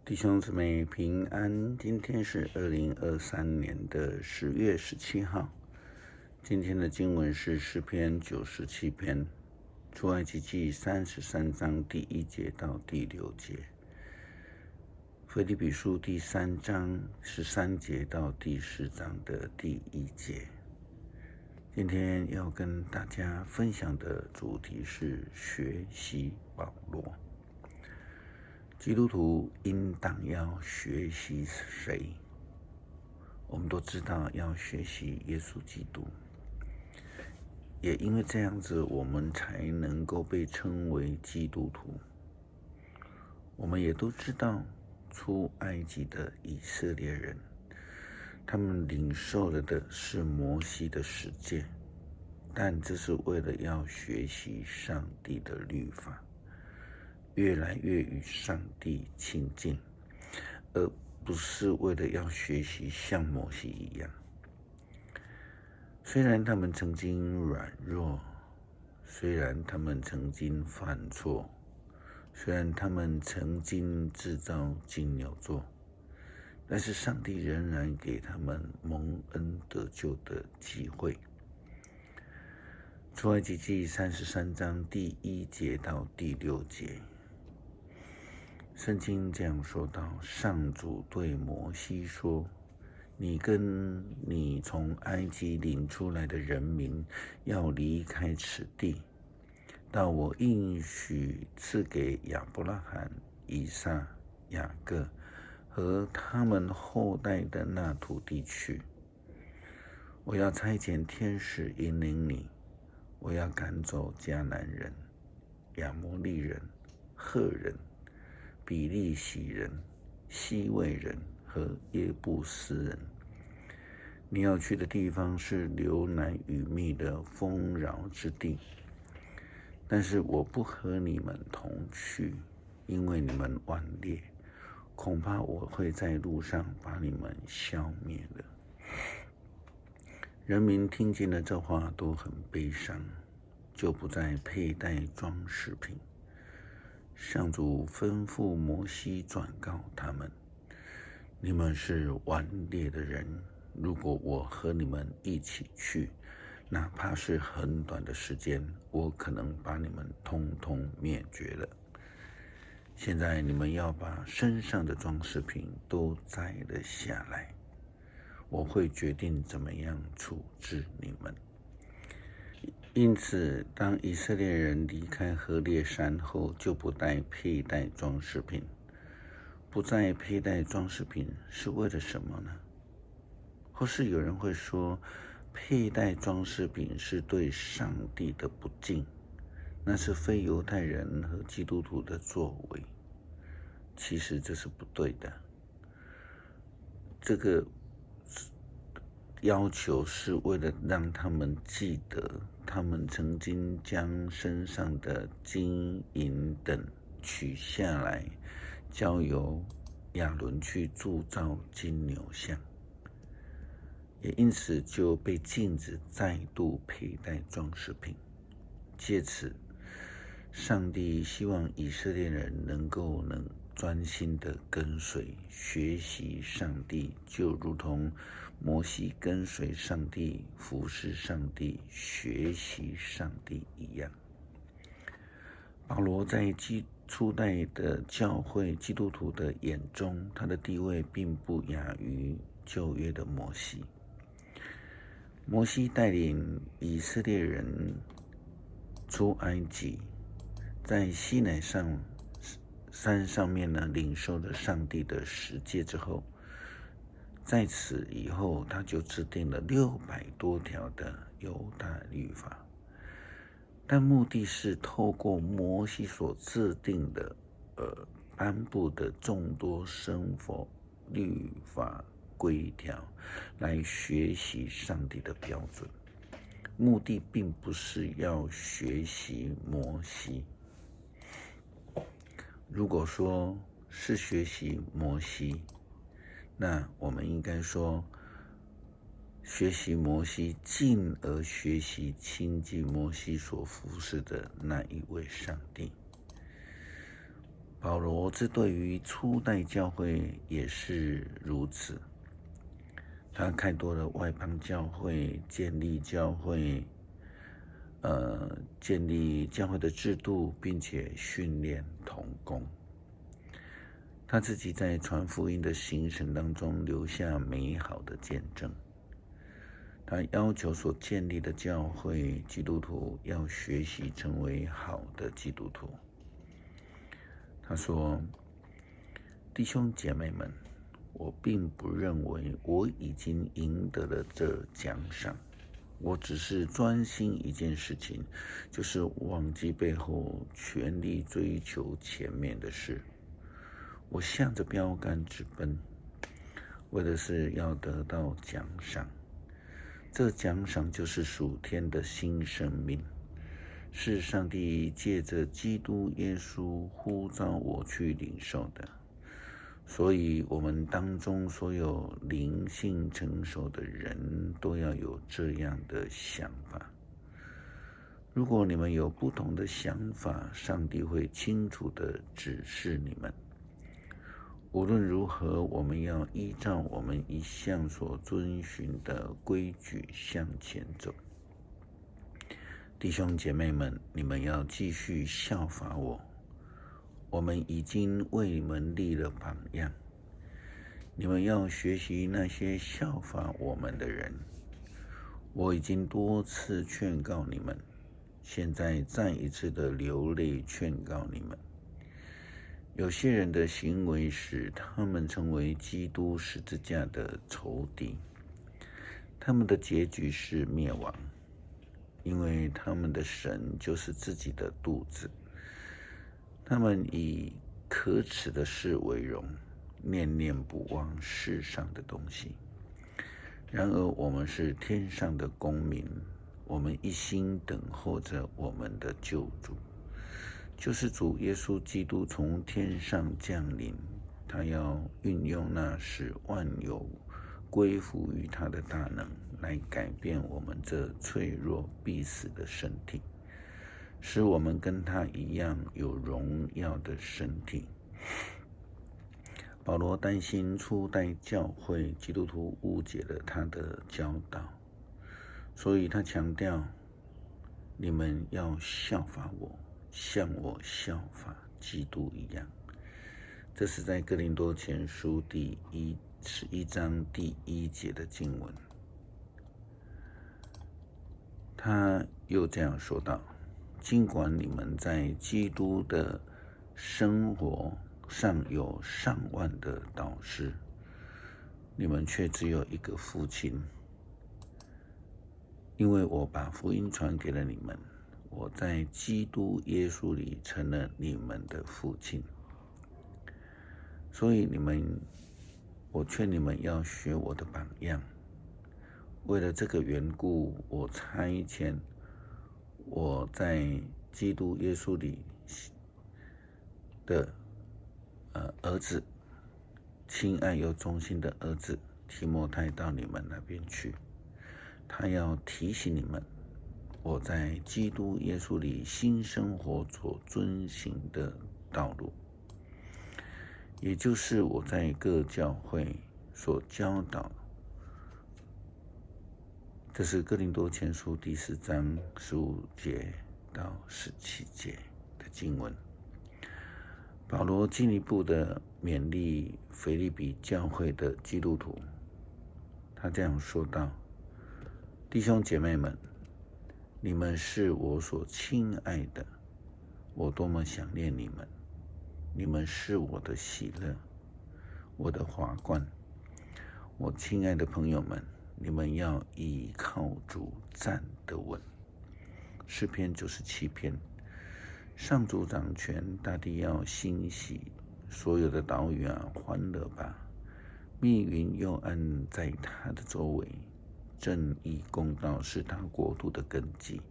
弟兄姊妹平安，今天是2023年的10月17号。今天的经文是诗篇97篇，出埃及记33章第1节到第6节，腓立比书第3章13节到第4章的第1节。今天要跟大家分享的主题是学习保罗。基督徒应当要学习谁？我们都知道要学习耶稣基督，也因为这样子，我们才能够被称为基督徒。我们也都知道，出埃及的以色列人，他们领受了的是摩西的十诫，但这是为了要学习上帝的律法，越来越与上帝亲近，而不是为了要学习像摩西一样。虽然他们曾经软弱，虽然他们曾经犯错，虽然他们曾经制造金牛座，但是上帝仍然给他们蒙恩得救的机会。出埃及记33章第1节到第6节，圣经这样说道：上主对摩西说，你跟你从埃及领出来的人民要离开此地，到我应许赐给亚伯拉罕、以撒、雅各和他们后代的那土地去。我要差遣天使引领你，我要赶走迦南人、亚摩利人、赫人、比利洗人、西魏人和耶布斯人。你要去的地方是流奶与蜜的丰饶之地，但是我不和你们同去，因为你们顽劣，恐怕我会在路上把你们消灭了。人民听见了这话都很悲伤，就不再佩戴装饰品。上主吩咐摩西转告他们，你们是顽劣的人，如果我和你们一起去，哪怕是很短的时间，我可能把你们通通灭绝了。现在你们要把身上的装饰品都摘了下来，我会决定怎么样处置你们。因此，当以色列人离开何烈山后，就不再佩戴装饰品。不再佩戴装饰品是为了什么呢？或是有人会说，佩戴装饰品是对上帝的不敬，那是非犹太人和基督徒的作为。其实这是不对的。这个要求是为了让他们记得，他们曾经将身上的金银等取下来，交由亚伦去铸造金牛像，也因此就被禁止再度佩戴装饰品。借此，上帝希望以色列人能专心的跟随学习上帝，就如同摩西跟随上帝、服侍上帝、学习上帝一样。保罗在初代的教会基督徒的眼中，他的地位并不亚于旧约的摩西。摩西带领以色列人出埃及，在西乃山上面呢，领受了上帝的十诫之后，在此以后，他就制定了600多条的犹太律法，但目的是透过摩西所制定的颁布的众多生活律法规条来学习上帝的标准，目的并不是要学习摩西。如果说是学习摩西，那我们应该说学习摩西，进而学习亲近摩西所服侍的那一位上帝。保罗这对于初代教会也是如此，他开拓了外邦教会，建立教会的制度，并且训练同工。他自己在传福音的行程当中留下美好的见证。他要求所建立的教会基督徒要学习成为好的基督徒。他说：弟兄姐妹们，我并不认为我已经赢得了这奖赏，我只是专心一件事情，就是忘记背后，全力追求前面的事。我向着标杆直奔，为的是要得到奖赏。这奖赏就是属天的新生命，是上帝借着基督耶稣呼召我去领受的。所以我们当中所有灵性成熟的人都要有这样的想法。如果你们有不同的想法，上帝会清楚地指示你们。无论如何，我们要依照我们一向所遵循的规矩向前走。弟兄姐妹们，你们要继续效法我。我们已经为你们立了榜样，你们要学习那些效法我们的人。我已经多次劝告你们，现在再一次的流泪劝告你们。有些人的行为使他们成为基督十字架的仇敌，他们的结局是灭亡，因为他们的神就是自己的肚子。他们以可耻的事为荣，念念不忘世上的东西。然而我们是天上的公民，我们一心等候着我们的救主，就是主耶稣基督从天上降临。他要运用那使万有归服于他的大能，来改变我们这脆弱必死的身体，使我们跟他一样有荣耀的身体。保罗担心初代教会基督徒误解了他的教导，所以他强调，你们要效法我，像我效法基督一样。这是在哥林多前书第11章第1节的经文。他又这样说道：尽管你们在基督的生活上有上万的导师，你们却只有一个父亲，因为我把福音传给了你们，我在基督耶稣里成了你们的父亲。所以我劝你们要学我的榜样。为了这个缘故，我差遣我在基督耶稣里的儿子，亲爱又忠心的儿子提摩太到你们那边去。他要提醒你们，我在基督耶稣里新生活所遵行的道路，也就是我在各教会所教导。这是哥林多前书第4章15节到17节的经文。保罗进一步的勉励腓立比教会的基督徒，他这样说道：弟兄姐妹们，你们是我所亲爱的，我多么想念你们。你们是我的喜乐，我的华冠。我亲爱的朋友们，你们要倚靠主站得稳。诗篇97篇。上主掌权，大地要欣喜，所有的岛屿啊，欢乐吧。密云又安在他的周围，正义公道是他国度的根基。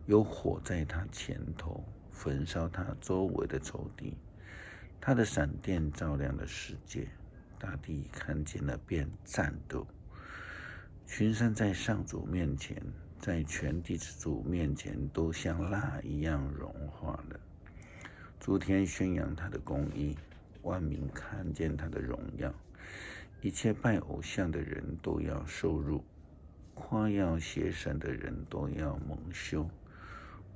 有火在他前头，焚烧他周围的仇敌。他的闪电照亮了世界，大地看见了便战斗。群山在上主面前，在全地之主面前，都像蜡一样融化了。诸天宣扬他的公义，万民看见他的荣耀。一切拜偶像的人都要受辱，夸耀邪神的人都要蒙羞。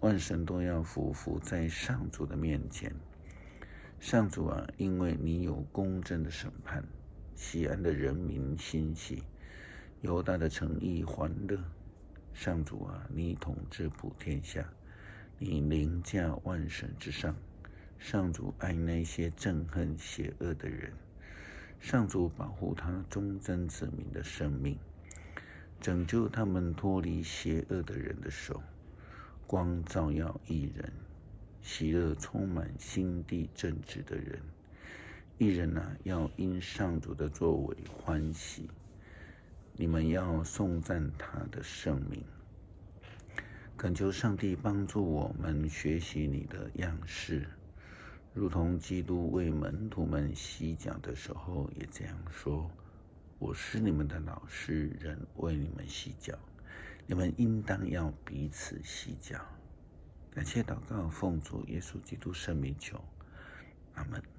万神都要俯伏在上主的面前。上主啊，因为你有公正的审判，西安的人民欣喜，犹大的诚意欢乐。上主啊，你统治普天下，你凌驾万神之上。上主爱那些憎恨邪恶的人，上主保护他忠贞子民的生命，拯救他们脱离邪恶的人的手。光照耀义人，喜乐充满心地正直的人。义人啊，要因上主的作为欢喜，你们要颂赞他的圣名。恳求上帝帮助我们学习你的样式，如同基督为门徒们洗脚的时候也这样说：我是你们的老师，人为你们洗脚，你们应当要彼此洗脚。感谢祷告，奉主耶稣基督圣名求，阿们。